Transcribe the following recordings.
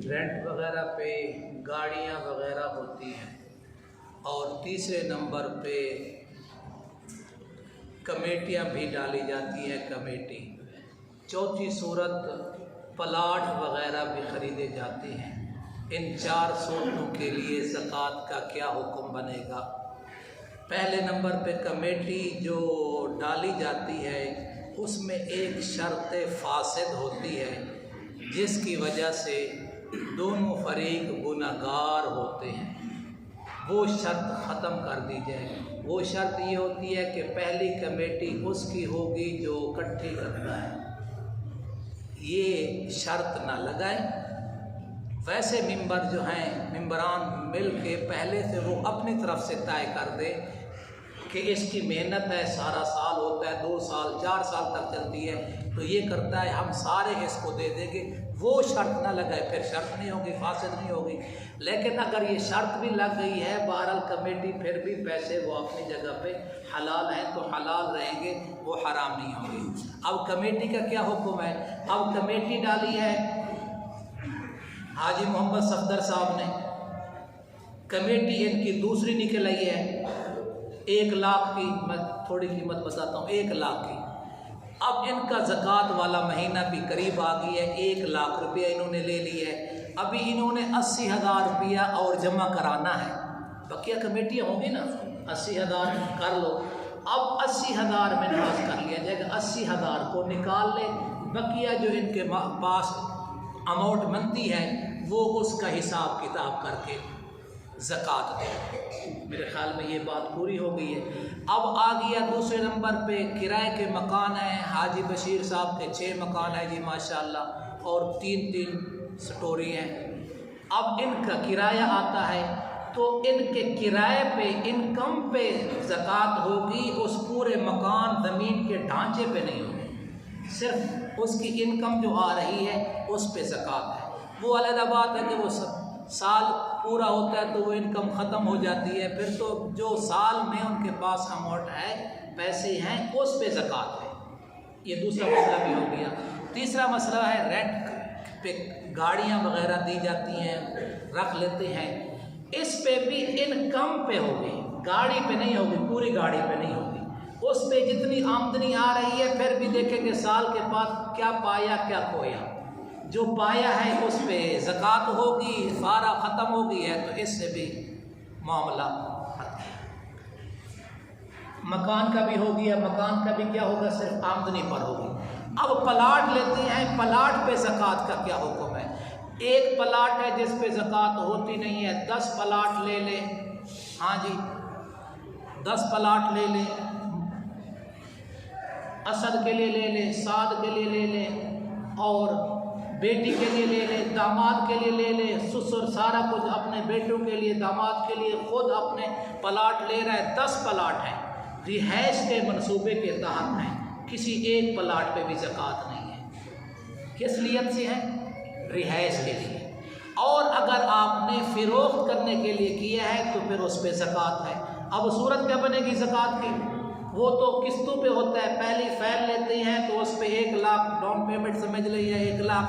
Rent वगैरह पे गाड़ियाँ वगैरह होती हैं, और तीसरे नंबर पे कमेटियाँ भी डाली जाती हैं कमेटी। चौथी सूरत प्लाट वगैरह भी ख़रीदे जाते हैं। इन चार सूरतों के लिए ज़कात का क्या हुक्म बनेगा? पहले नंबर पे कमेटी जो डाली जाती है उसमें एक शर्त फासिद होती है जिसकी वजह से दोनों फरीक गुनहगार होते हैं। वो शर्त ख़त्म कर दी जाए। वो शर्त ये होती है कि पहली कमेटी उसकी होगी जो इकट्ठी करता है, ये शर्त ना लगाए। वैसे मिंबर जो हैं, मिंबरान मिल के पहले से वो अपनी तरफ से तय कर दे कि इसकी मेहनत है, सारा साल होता है, 2 साल 4 साल तक चलती है, तो ये करता है, हम सारे इसको दे देंगे। वो शर्त ना लगाए, फिर शर्त नहीं होगी, फासिद नहीं होगी। लेकिन अगर ये शर्त भी लग गई है, बहरहाल कमेटी फिर भी पैसे वो अपनी जगह पे हलाल हैं तो हलाल रहेंगे, वो हराम नहीं होंगे। अब कमेटी का क्या हुक्म है? अब कमेटी डाली है हाजी मोहम्मद सफदर साहब ने, कमेटी इनकी दूसरी निकल आई है 1 लाख की। मैं थोड़ी कीमत बताता हूँ, 1 लाख की। अब इनका ज़कात वाला महीना भी करीब आ गई है, 1 लाख रुपया इन्होंने ले लिया है। अभी इन्होंने 80,000 रुपया और जमा कराना है। बकिया कमेटियाँ होंगी ना, 80,000 कर लो। अब 80,000 में पास कर लिया जाएगा, 80,000 को निकाल ले, बकिया जो इनके पास अमाउंट बनती है वो उसका हिसाब किताब करके ज़कात दे। मेरे ख्याल में ये बात पूरी हो गई है। अब आ गया दूसरे नंबर पे किराए के मकान हैं। हाजी बशीर साहब के 6 मकान है जी माशाल्लाह, और 3-3 स्टोरी हैं। अब इनका किराया आता है तो इनके किराए पे, इनकम पे ज़कात होगी, उस पूरे मकान ज़मीन के ढांचे पे नहीं होगी, सिर्फ उसकी इनकम जो आ रही है उस पे ज़कात है। वो अलग बात है कि वो साल पूरा होता है तो वो इनकम ख़त्म हो जाती है, फिर तो जो साल में उनके पास अमाउंट है, पैसे हैं, उस पे ज़कात है। ये दूसरा मसला भी हो गया। तीसरा मसला है रेंट पे गाड़ियाँ वगैरह दी जाती हैं, रख लेते हैं, इस पे भी इनकम पे होगी, गाड़ी पे नहीं होगी, पूरी गाड़ी पे नहीं होगी। उस पे जितनी आमदनी आ रही है फिर भी देखेंगे साल के बाद क्या पाया क्या खोया। जो पाया है उस पे ज़कात होगी, सारा ख़त्म हो गई है तो इससे भी मामला मकान का भी हो गया। मकान का भी क्या होगा, सिर्फ आमदनी पर होगी। अब प्लाट लेते हैं, प्लाट पे ज़कात का क्या हुक्म है? एक प्लाट है जिस पे ज़कात होती नहीं है, 10 प्लाट ले ले, हाँ जी 10 प्लाट ले ले, असद के लिए ले ले, साद के लिए ले ले, और बेटी के लिए ले ले, दामाद के लिए ले ले, ससुर सारा कुछ अपने बेटों के लिए, दामाद के लिए, खुद अपने प्लाट ले रहा है। 10 प्लाट हैं, रिहाइश के मंसूबे के तहत हैं, किसी एक प्लाट पे भी ज़कात नहीं है। किस नियत से है? रिहाइश के लिए। और अगर आपने फ़रोख्त करने के लिए किया है तो फिर उस पर ज़कात है। अब सूरत क्या बनेगी ज़कात की? वो तो किस्तों पे होता है, पहली फ़ैल लेते हैं तो उस पर 1 लाख डाउन पेमेंट समझ लीजिए, 1 लाख,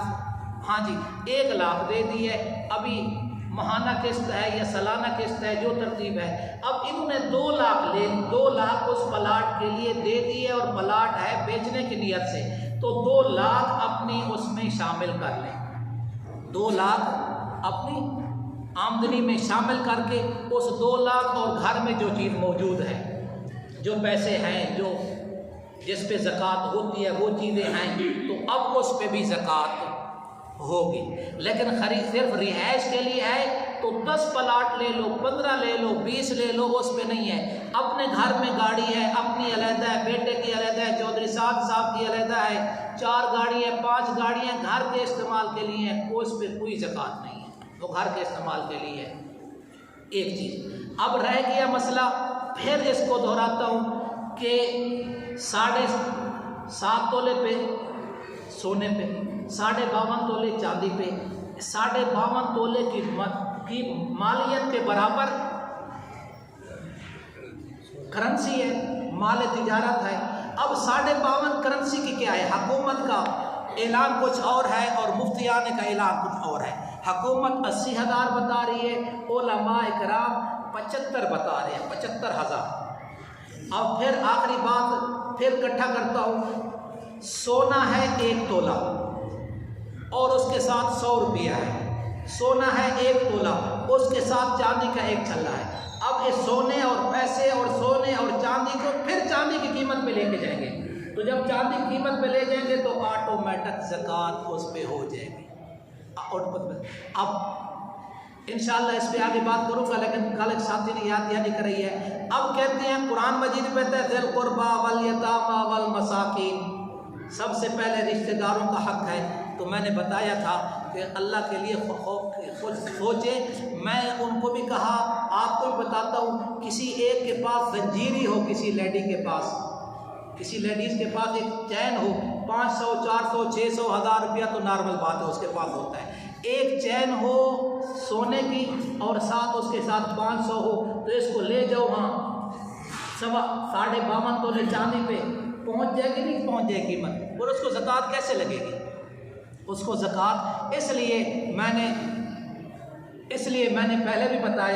हाँ जी 1 लाख दे दी है। अभी माहाना किस्त है या सालाना किस्त है, जो तरतीब है। अब इन्होंने 2 लाख 2 लाख उस प्लाट के लिए दे दिए, और प्लाट है बेचने की नीयत से, तो 2 लाख अपनी उसमें शामिल कर लें। 2 लाख अपनी आमदनी में शामिल करके उस 2 लाख और घर में जो चीज़ मौजूद है, जो पैसे हैं, जो जिस पे ज़कात होती है वो चीज़ें हैं, तो अब उस पे भी ज़कात होगी। लेकिन खरीद सिर्फ रिहाइश के लिए है तो 10 प्लाट ले लो, 15 ले लो, 20 ले लो, उस पे नहीं है। अपने घर में गाड़ी है, अपनी अलहदा है, बेटे की अलहदा है, चौधरी साहब की अलहदा है, 4 गाड़ी है, 5 गाड़ियाँ घर के इस्तेमाल के लिए हैं, उस पर कोई ज़कात नहीं है, वो घर के इस्तेमाल के लिए है। एक चीज़ अब रह गया मसला, फिर इसको दोहराता हूँ कि 7.5 तोले पे सोने पे, 52.5 तोले चांदी पे, 52.5 तोले की मालियत के बराबर करेंसी है, माल तिजारत है। अब 52.5 करेंसी की क्या है? हुकूमत का ऐलान कुछ और है और मुफ्तियाने का ऐलान कुछ और है। हुकूमत 80,000 बता रही है, उलमा इकराम 75 बता रहे हैं, 75,000। अब फिर आखिरी बात फिर इकट्ठा करता हूँ, सोना है 1 तोला और उसके साथ 100 रुपया है। सोना है 1 तोला, उसके साथ चांदी का 1 छल्ला है। अब ये सोने और पैसे और सोने और चांदी को फिर चांदी की कीमत पे लेके जाएंगे, तो जब चांदी की कीमत पे ले जाएंगे तो ऑटोमेटिक ज़कात उस पे हो जाएगी। अब इंशाअल्लाह इस पे आगे बात करूँगा, लेकिन कल एक साथी ने याद दहानी कर रही है। अब कहते हैं कुरान मजीद में कहता है ज़िल कुर्बा वल यतामा वल मसाकीन, सबसे पहले रिश्तेदारों का हक है। तो मैंने बताया था कि अल्लाह के लिए खुद सोचे। मैं उनको भी कहा, आपको भी बताता हूँ, किसी एक के पास जंजीरी हो, किसी लेडी के पास, किसी लेडीज़ के पास एक चैन हो, 500 400 600 1000 रुपया तो नॉर्मल बात है, उसके पास होता है। एक चैन हो सोने की और साथ उसके साथ 500 हो, तो इसको ले जाओ वहाँ 52.5 तोले चांदी पे पहुँच जाएगी, नहीं पहुँच जाएगी कीमत, और उसको ज़कात कैसे लगेगी? उसको ज़कात इसलिए मैंने पहले भी बताया